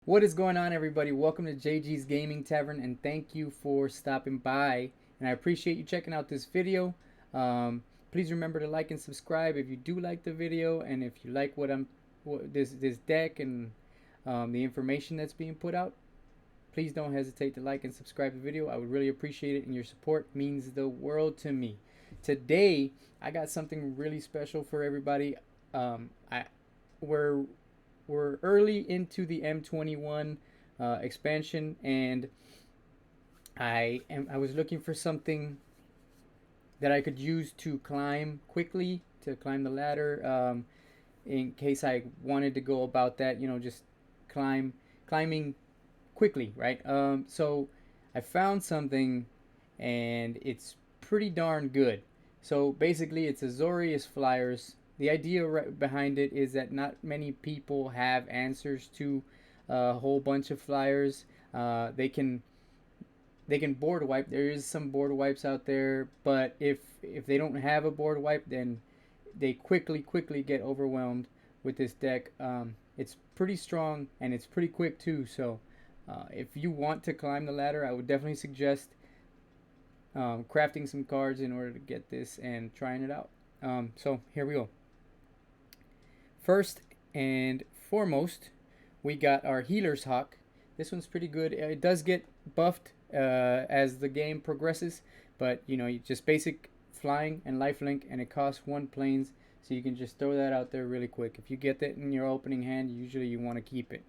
What is going on, everybody? Welcome to JG's Gaming Tavern, and thank you for stopping by. And I appreciate you checking out this video. Please remember to like and subscribe if you do like the video, and if you like this deck and the information that's being put out. Please don't hesitate to like and subscribe the video. I would really appreciate it, and your support means the world to me. Today, I got something really special for everybody. I we're we're early into the M21 expansion, and I was looking for something that I could use to climb quickly, to climb the ladder, in case I wanted to go about that, just climbing quickly, right? So I found something, and it's pretty darn good. So basically, it's Azorius Flyers. The idea behind it is that not many people have answers to a whole bunch of flyers. They can board wipe. There is some board wipes out there, but if they don't have a board wipe, then they quickly get overwhelmed with this deck. It's pretty strong, and it's pretty quick too. So if you want to climb the ladder, I would definitely suggest crafting some cards in order to get this and trying it out. So here we go. First and foremost, we got our Healer's Hawk. This one's pretty good. It does get buffed as the game progresses, but you just basic flying and lifelink, and it costs 1 planes, so you can just throw that out there really quick. If you get that in your opening hand, usually you want to keep it.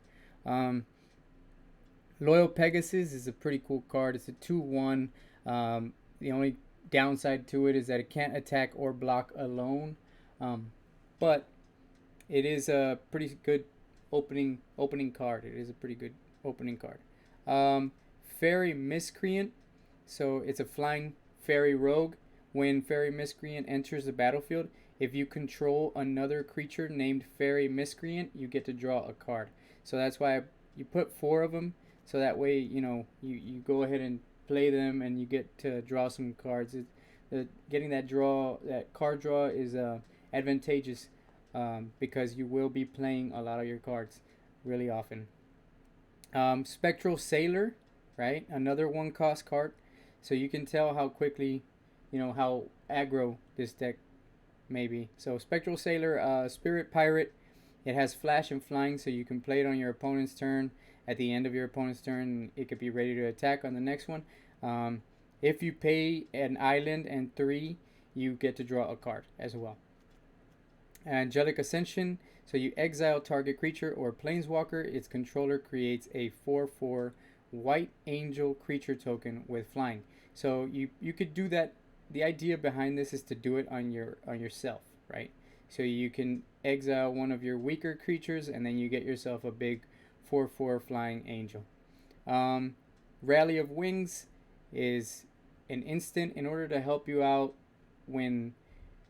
Loyal Pegasus is a pretty cool card. It's a 2/1. The only downside to it is that it can't attack or block alone, but it is a pretty good opening card. It is a pretty good opening card. Fairy Miscreant. So it's a flying fairy rogue. When Fairy Miscreant enters the battlefield, if you control another creature named Fairy Miscreant, you get to draw a card. So that's why you put 4 of them. So that way, you go ahead and play them, and you get to draw some cards. Getting that card draw is advantageous, because you will be playing a lot of your cards really often. Spectral Sailor, right? Another 1-cost card. So you can tell how quickly, how aggro this deck may be. So Spectral Sailor, Spirit Pirate. It has flash and flying, so you can play it on your opponent's turn. At the end of your opponent's turn, it could be ready to attack on the next one. If you pay an island and 3, you get to draw a card as well. Angelic Ascension. So you exile target creature or planeswalker. Its controller creates a 4/4 white angel creature token with flying. So you could do that. The idea behind this is to do it on yourself, right? So you can exile one of your weaker creatures, and then you get yourself a big 4/4 flying angel. Rally of Wings is an instant in order to help you out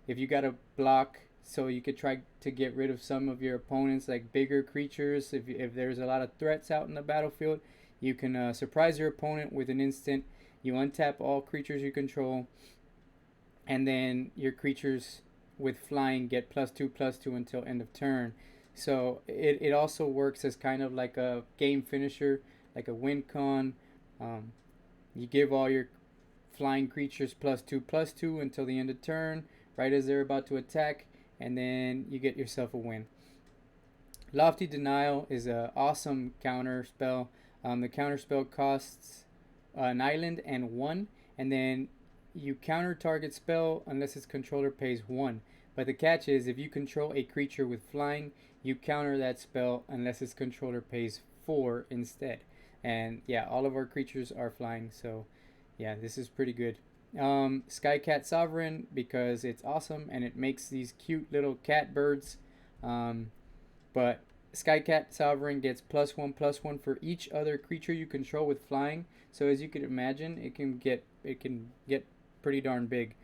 if you got a block, so you could try to get rid of some of your opponents, like bigger creatures. If there's a lot of threats out in the battlefield, you can surprise your opponent with an instant. You untap all creatures you control, and then your creatures with flying get +2/+2 until end of turn. So it also works as kind of like a game finisher, like a win con. You give all your flying creatures +2/+2 until the end of turn, right as they're about to attack, and then you get yourself a win. Lofty Denial is an awesome counter spell. The counter spell costs an island and 1, and then you counter target spell unless its controller pays 1. But the catch is, if you control a creature with flying, you counter that spell unless its controller pays 4 instead. And yeah, all of our creatures are flying, so yeah, this is pretty good. Skycat Sovereign, because it's awesome and it makes these cute little cat birds. But Skycat Sovereign gets +1/+1 for each other creature you control with flying. So as you can imagine, it can get pretty darn big.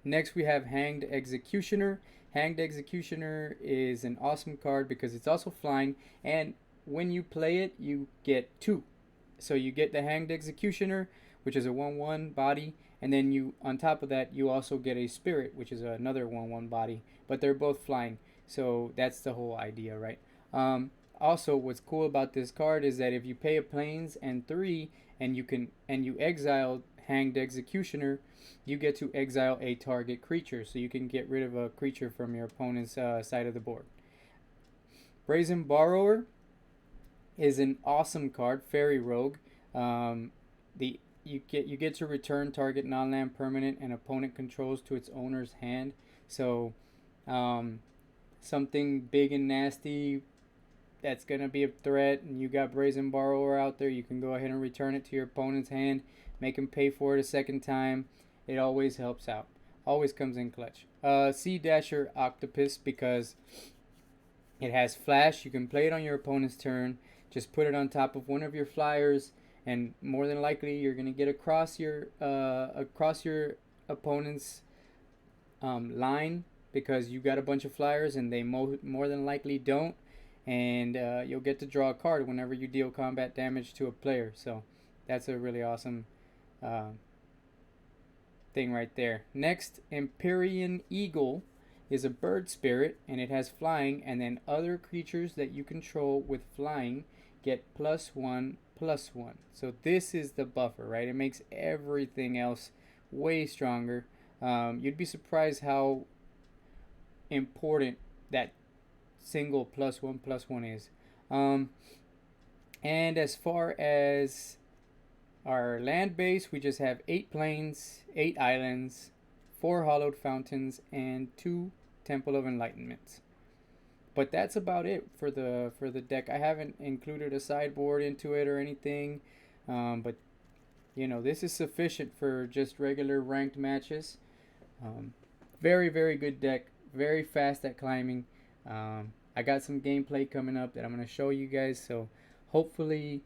Next we have Hanged Executioner. Hanged Executioner is an awesome card because it's also flying, and when you play it, you get 2. So you get the Hanged Executioner, which is a 1/1 body, and then on top of that, you also get a Spirit, which is another 1/1 body, but they're both flying. So that's the whole idea, right? Also, what's cool about this card is that if you pay a plains and 3, and you exile Hanged Executioner, you get to exile a target creature, so you can get rid of a creature from your opponent's side of the board. Brazen Borrower is an awesome card, Fairy Rogue. The you get to return target non-land permanent and opponent controls to its owner's hand. So, um, something big and nasty that's gonna be a threat, and you got Brazen Borrower out there, you can go ahead and return it to your opponent's hand, make him pay for it a second time. It always helps out. Always comes in clutch. Sea Dasher Octopus, because it has flash. You can play it on your opponent's turn. Just put it on top of one of your flyers, and more than likely you're gonna get across your opponent's line, because you got a bunch of flyers and they more than likely don't, and you'll get to draw a card whenever you deal combat damage to a player. So that's a really awesome uh, thing right there. Next, Empyrion Eagle is a bird spirit, and it has flying, and then other creatures that you control with flying get +1/+1. So this is the buffer, right? It makes everything else way stronger. You'd be surprised how important that single +1/+1 is. And as far as our land base, we just have 8 plains, 8 islands, 4 hollowed fountains, and 2 Temple of Enlightenments. But that's about it for the deck. I haven't included a sideboard into it or anything, but this is sufficient for just regular ranked matches. Very, very good deck. Very fast at climbing. I got some gameplay coming up that I'm going to show you guys, so hopefully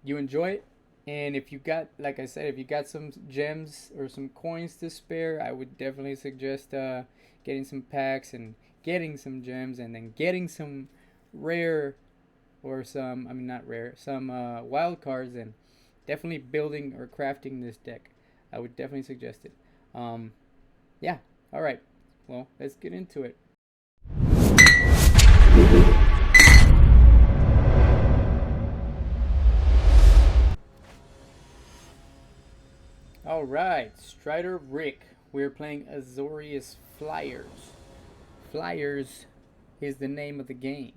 you enjoy it. And if you got, like I said, if you got some gems or some coins to spare, I would definitely suggest getting some packs and getting some gems, and then getting some rare, or some, I mean not rare, some wild cards, and definitely building or crafting this deck. I would definitely suggest it. Yeah, alright, well, let's get into it. Alright, Strider Rick. We're playing Azorius Flyers. Flyers is the name of the game.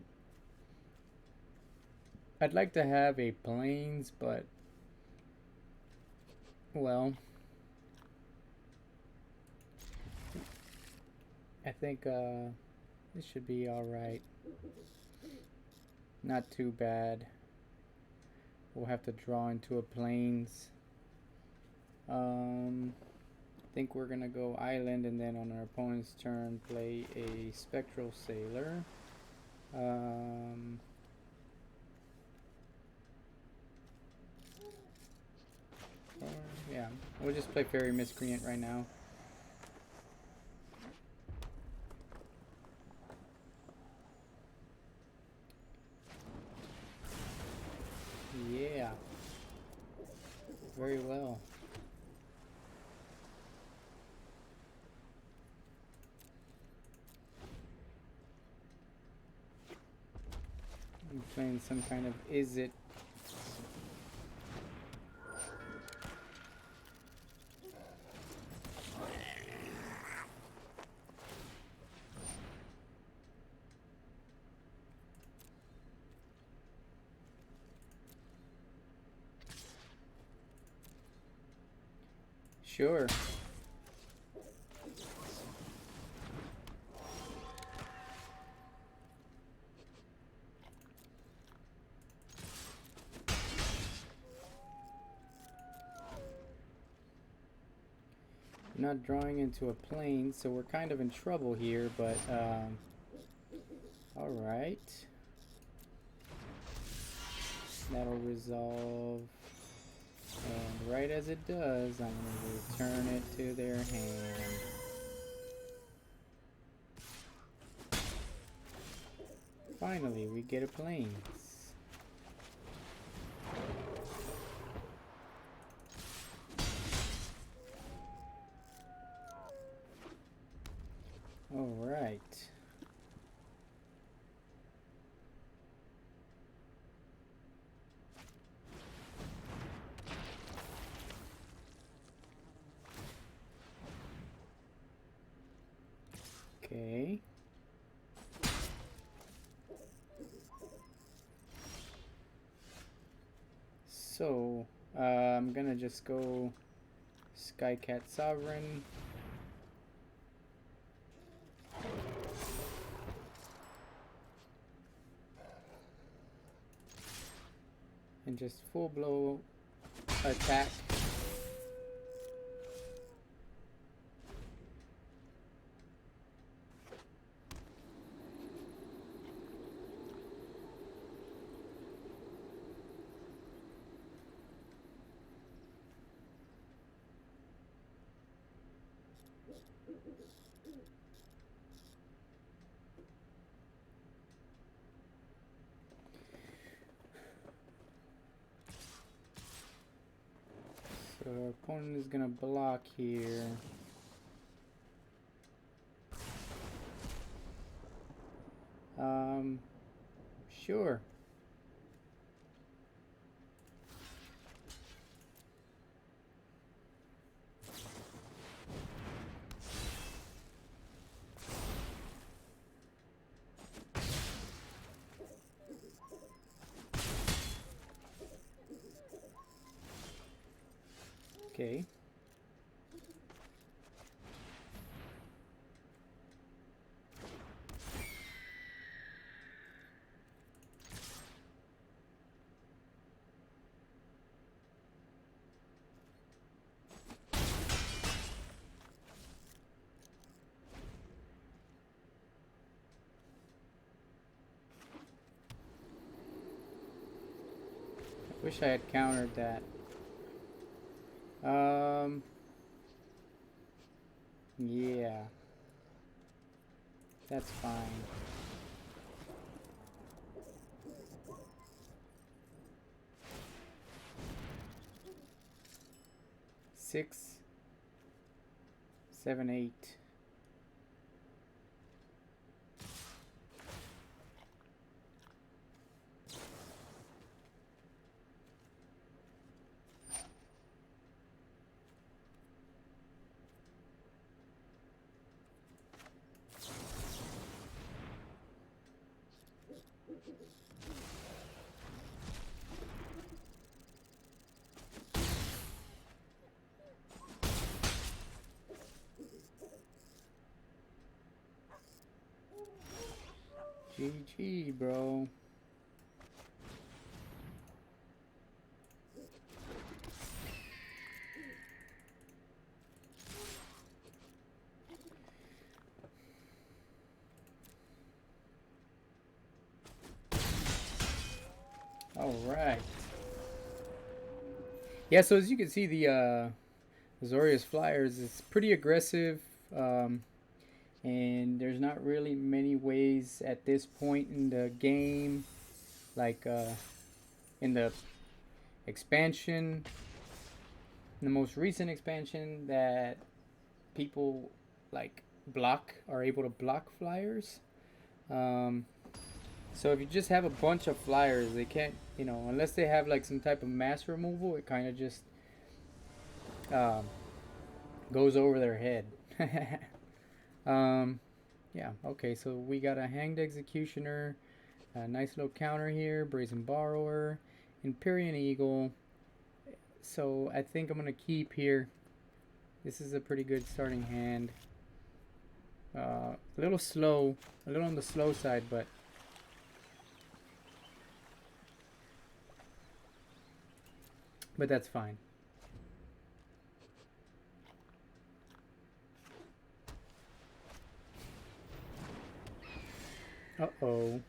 I'd like to have a plains, but, well, I think this should be alright. Not too bad. We'll have to draw into a plains. I think we're gonna go island, and then on our opponent's turn play a Spectral Sailor. Yeah, we'll just play Fairy Miscreant right now. Yeah, very well. I'm playing some kind of Is It. Sure. Not drawing into a plane, so we're kind of in trouble here, but alright. That'll resolve. And right as it does, I'm going to return it to their hand. Finally, we get a plains. Alright. Okay. So, I'm gonna just go Skycat Sovereign. And just full blow attack. So our opponent is gonna block here. Sure. Okay. Wish I had countered that. Yeah. That's fine. Six, 7, 8. GG, bro. All right. Yeah, so as you can see, the Azorius Flyers is pretty aggressive, and there's not really many ways at this point in the game, like in the expansion, the most recent expansion, that people like are able to block flyers. Um, so if you just have a bunch of flyers, they can't, unless they have like some type of mass removal, it kind of just um, goes over their head. um, yeah, okay, so we got a Hanged Executioner, a nice little counter here, Brazen Borrower, Empyrion Eagle. So I think I'm going to keep here. This is a pretty good starting hand. A little slow, a little on the slow side, but that's fine. Uh-oh.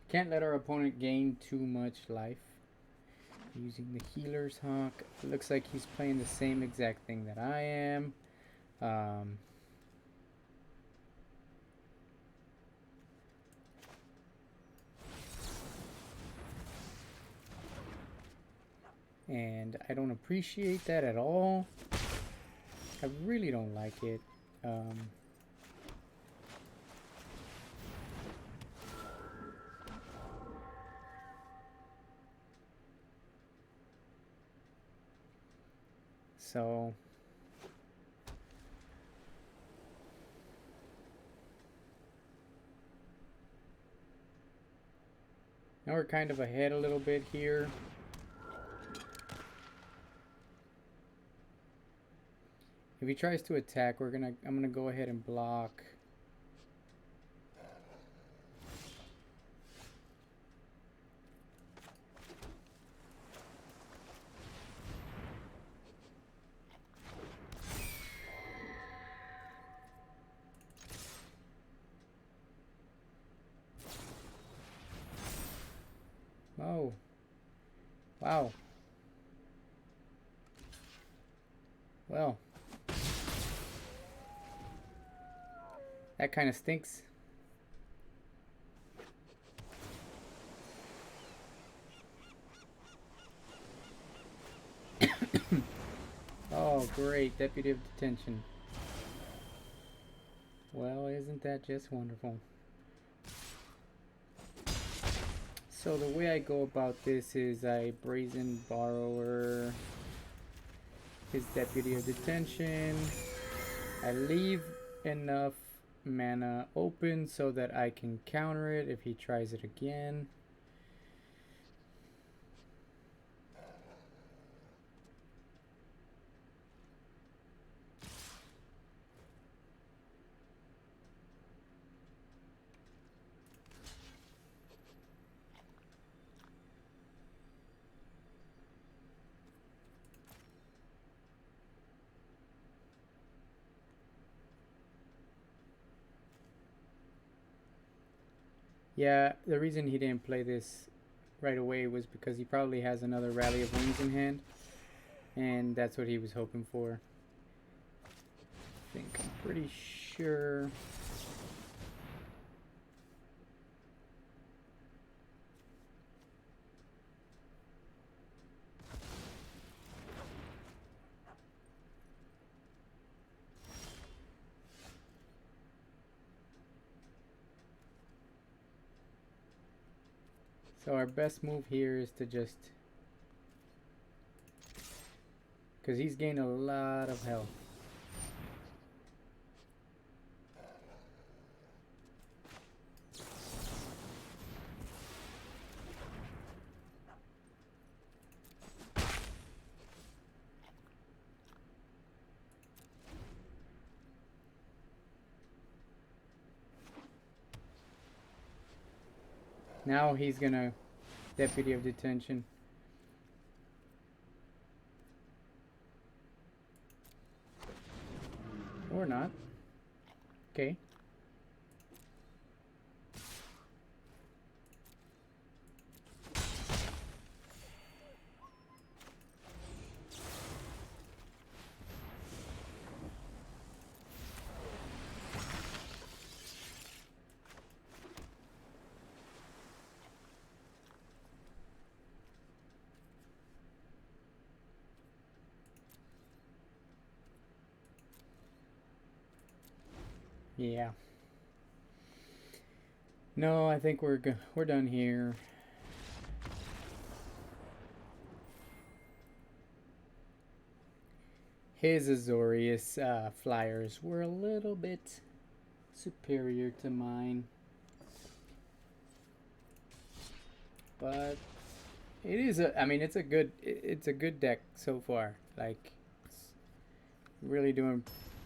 Can't let our opponent gain too much life. Using the Healer's Hawk. It looks like he's playing the same exact thing that I am. And I don't appreciate that at all. I really don't like it. So now we're kind of ahead a little bit here. If he tries to attack, I'm gonna go ahead and block. Oh. Wow. Well. That kind of stinks. Oh, great. Deputy of Detention. Well, isn't that just wonderful? So the way I go about this is I brazen borrower his Deputy of Detention. I leave enough mana open so that I can counter it if he tries it again. Yeah, the reason he didn't play this right away was because he probably has another Rally of Wings in hand, and that's what he was hoping for. I think I'm pretty sure. So our best move here is to just, because he's gained a lot of health. Now he's gonna Deputy of Detention. Or not. Okay. Yeah. No, I think we're done here. His Azorius Flyers were a little bit superior to mine, but it is I mean, it's a good deck so far. Like, it's really doing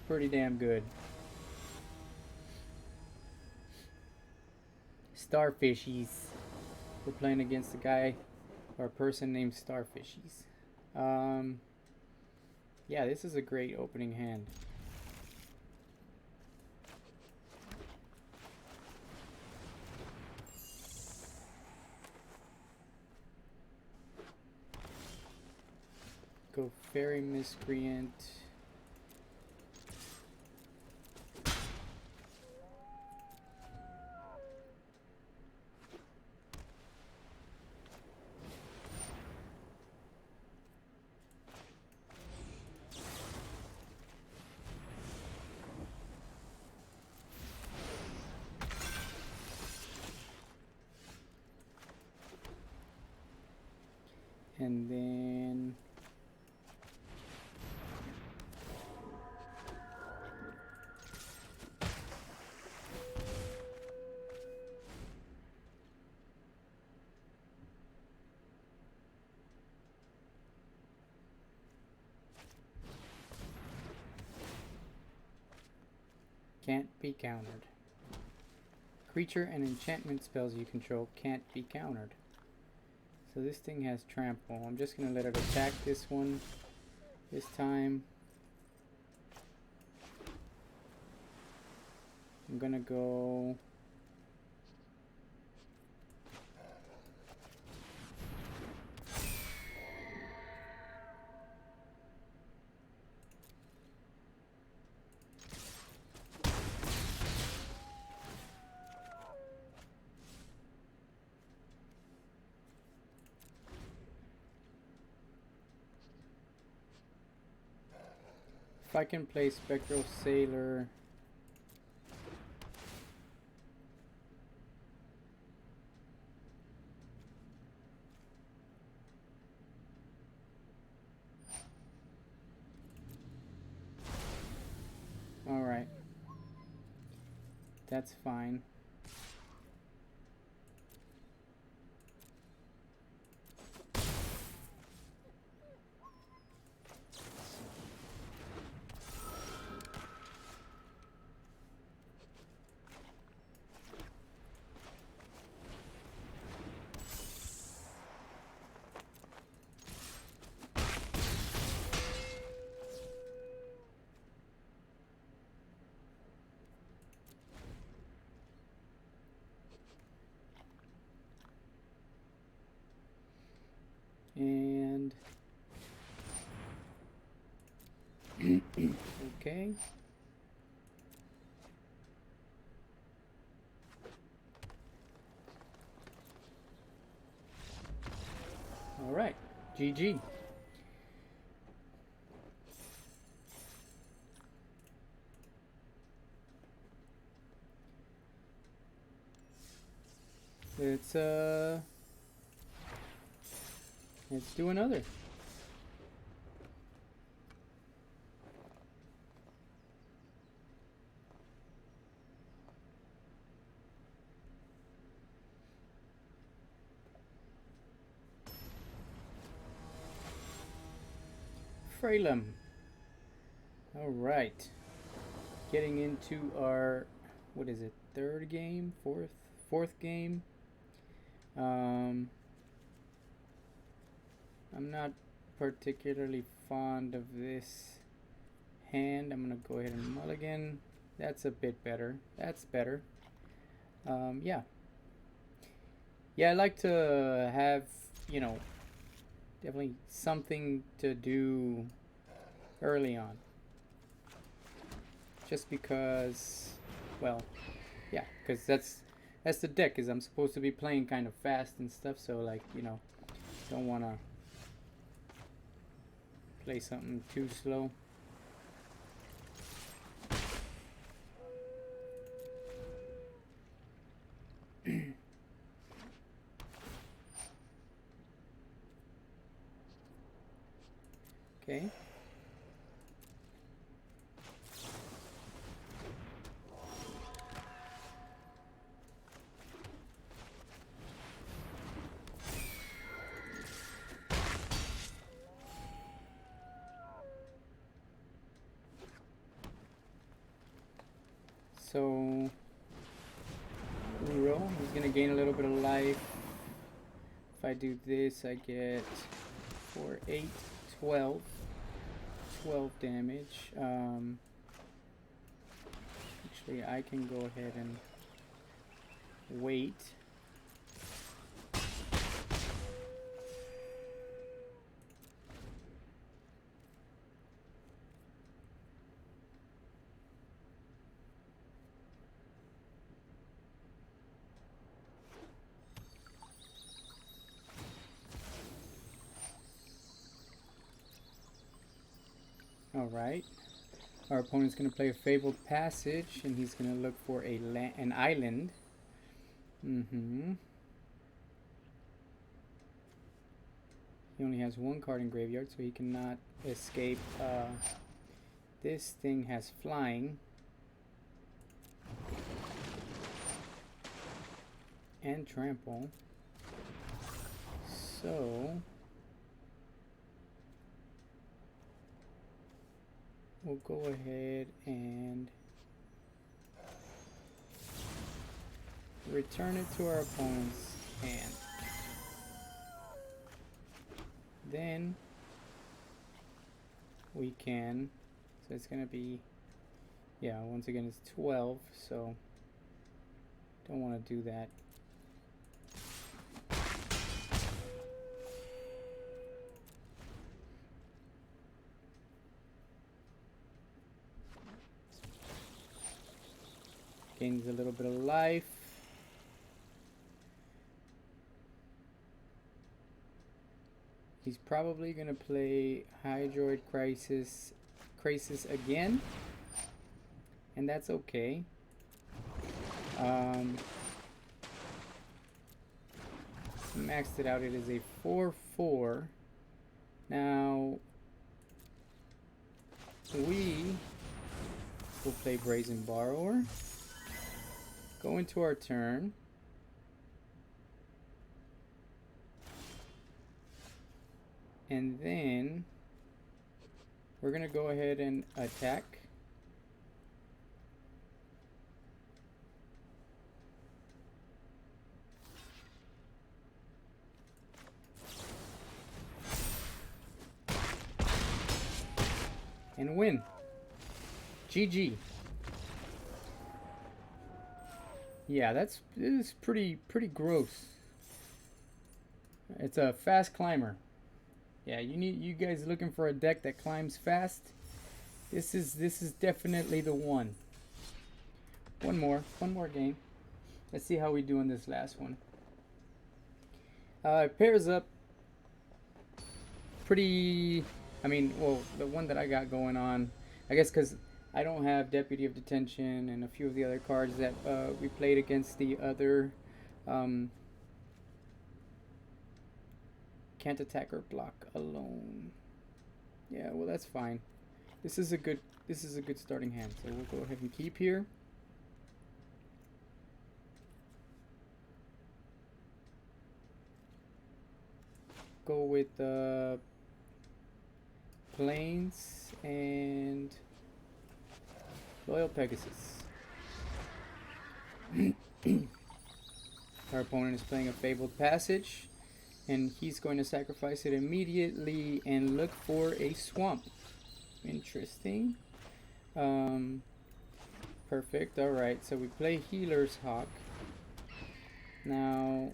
pretty damn good. Starfishies. We're playing against a guy or a person named Starfishies. Yeah, this is a great opening hand. Go Fairy Miscreant. And then Can't be countered. Creature and enchantment spells you control can't be countered. So this thing has trample. I'm just going to let it attack this one this time. I'm going to go... If I can play Spectral Sailor... Alright. That's fine. And okay. All right. GG. Let's do another. Fralem. All right. Getting into our, what is it? Third game? Fourth game. I'm not particularly fond of this hand. I'm gonna go ahead and mulligan. That's a bit better. That's better. Yeah. Yeah, I like to have, you know, definitely something to do early on. Just because, well, yeah, because that's the deck, is I'm supposed to be playing kind of fast and stuff, so like, you know, don't want to play something too slow. Okay. So, Uro, he's gonna gain a little bit of life. If I do this, I get 4, 8, 12. 12 damage. Actually, I can go ahead and wait. Alright. Our opponent's going to play a Fabled Passage, and he's going to look for an island. He only has one card in graveyard, so he cannot escape. This thing has flying. And trample. So... we'll go ahead and return it to our opponent's hand. Then we can, so it's gonna be, yeah, once again it's 12, so don't want to do that. Gains a little bit of life. He's probably gonna play Hydroid Crisis again, and that's okay. Maxed it out. It is a 4/4. Now we will play Brazen Borrower. Go into our turn. And then we're gonna go ahead and attack. And win. GG. Yeah, this is pretty gross. It's a fast climber. Yeah, you guys looking for a deck that climbs fast? This is definitely the one. One more game. Let's see how we do in this last one. It pairs up pretty. I mean, well, the one that I got going on, I guess, because I don't have Deputy of Detention and a few of the other cards that we played against the other. Can't attack or block alone. Yeah, well, that's fine. This is a good starting hand. So we'll go ahead and keep here. Go with Plains and Loyal Pegasus. Our opponent is playing a Fabled Passage, and he's going to sacrifice it immediately and look for a swamp. Interesting. Perfect. Alright, so we play Healer's Hawk. Now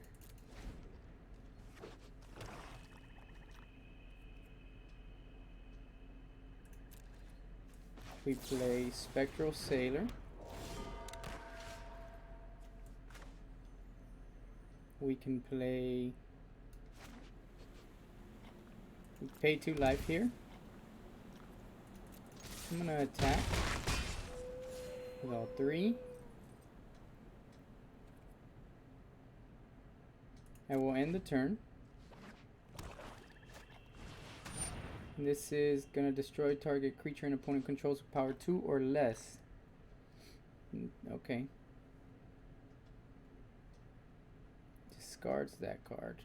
we play Spectral Sailor. We can play. We pay 2 life here. I'm gonna attack with all 3. I will end the turn. And this is gonna destroy target creature an opponent controls with power 2 or less. Okay. Discards that card.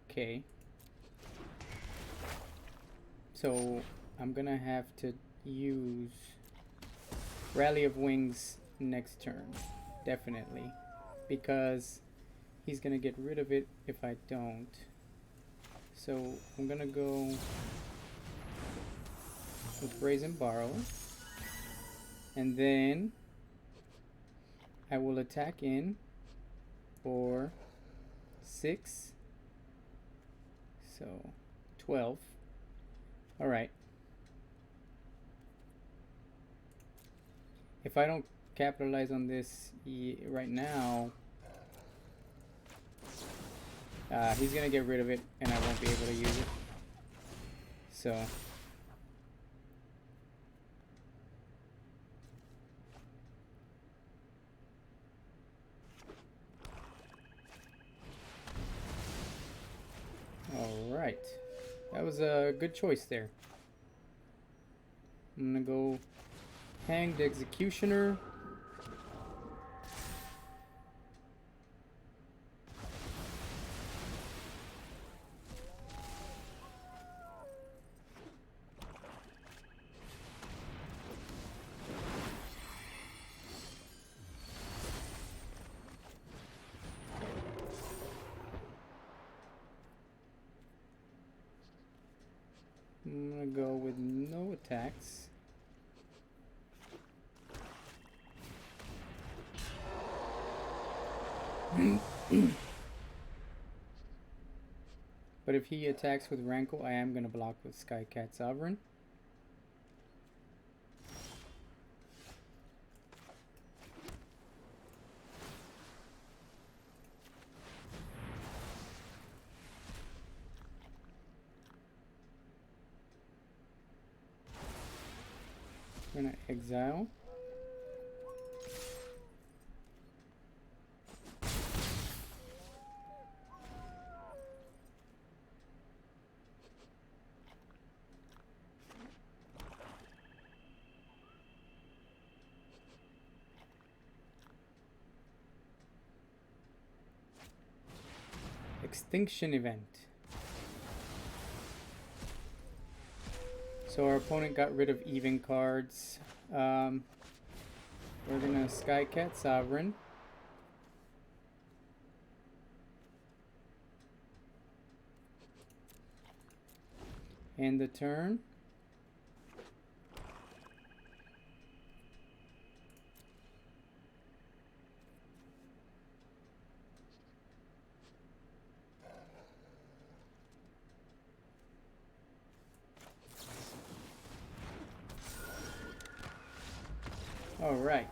Okay. So I'm gonna have to use Rally of Wings next turn, definitely, because he's gonna get rid of it if I don't. So I'm gonna go with Brazen Borrower, and then I will attack in for 6, so 12. Alright. If I don't capitalize on this right now, he's gonna get rid of it and I won't be able to use it. So alright. That was a good choice there. I'm gonna go Hanged Executioner. go with no attacks. But if he attacks with Rankle, I am going to block with Skycat Sovereign. I'm going to exile. Extinction event. So our opponent got rid of even cards. We're gonna Skycat Sovereign. End the turn. All right,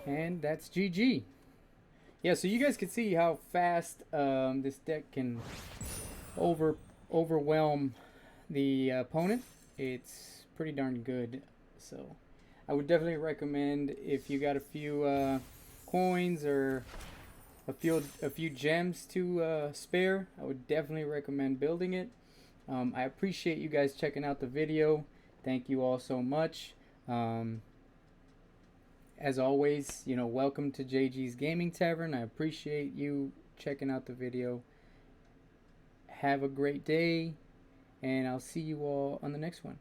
and that's GG. Yeah, so you guys can see how fast this deck can overwhelm the opponent. It's pretty darn good. So I would definitely recommend, if you got a few coins or a few gems to spare, I would definitely recommend building it. I appreciate you guys checking out the video. Thank you all so much. As always, you know, welcome to JG's Gaming Tavern. I appreciate you checking out the video. Have a great day, and I'll see you all on the next one.